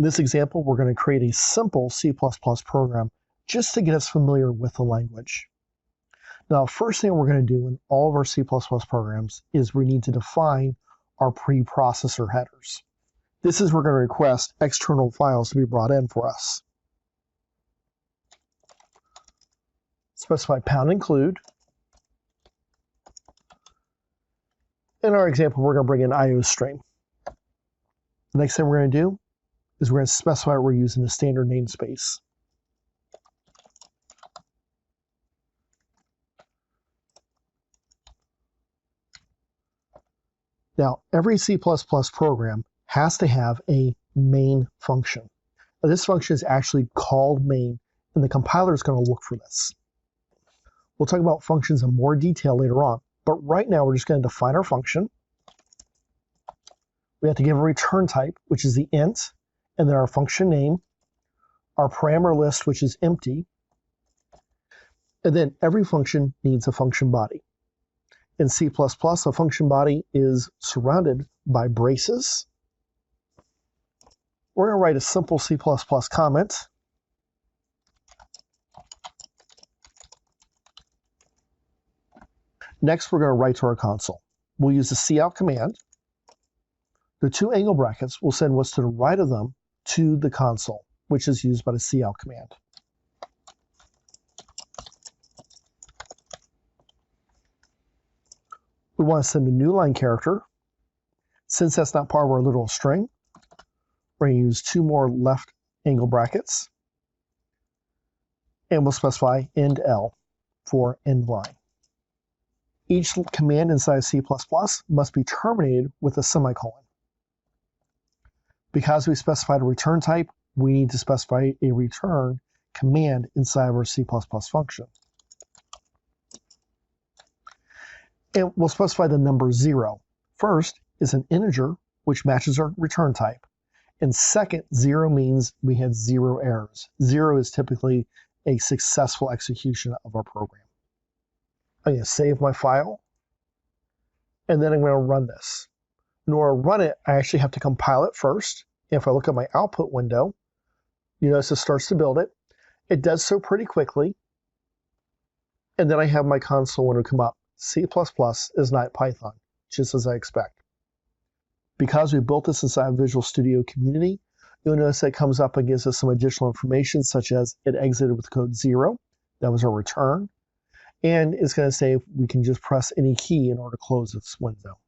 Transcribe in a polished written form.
In this example, we're going to create a simple C++ program just to get us familiar with the language. Now, first thing we're going to do in all of our C++ programs is we need to define our preprocessor headers. This is where we're going to request external files to be brought in for us. Specify #include. In our example, we're going to bring in IOStream. The next thing we're going to do is we're going to specify we're using the standard namespace. Now, every C++ program has to have a main function. Now, this function is actually called main, and the compiler is going to look for this. We'll talk about functions in more detail later on, but right now we're just going to define our function. We have to give a return type, which is the int, and then our function name, our parameter list, which is empty, and then every function needs a function body. In C++, a function body is surrounded by braces. We're going to write a simple C++ comment. Next, we're going to write to our console. We'll use the cout command. The two angle brackets will send what's to the right of them to the console, which is used by the cout command. We want to send a new line character. Since that's not part of our literal string, we're going to use two more left angle brackets. And we'll specify end L for end line. Each command inside C++ must be terminated with a semicolon. Because we specified a return type, we need to specify a return command inside of our C++ function. And we'll specify the number 0. First is an integer, which matches our return type. And second, 0 means we had 0 errors. 0 is typically a successful execution of our program. I'm going to save my file, and then I'm going to run this. In order to run it, I actually have to compile it first. If I look at my output window, you notice it starts to build it. It does so pretty quickly. And then I have my console window come up. C++ is not Python, just as I expect. Because we built this inside Visual Studio Community, you'll notice that it comes up and gives us some additional information, such as it exited with code 0. That was our return. And it's going to say we can just press any key in order to close this window.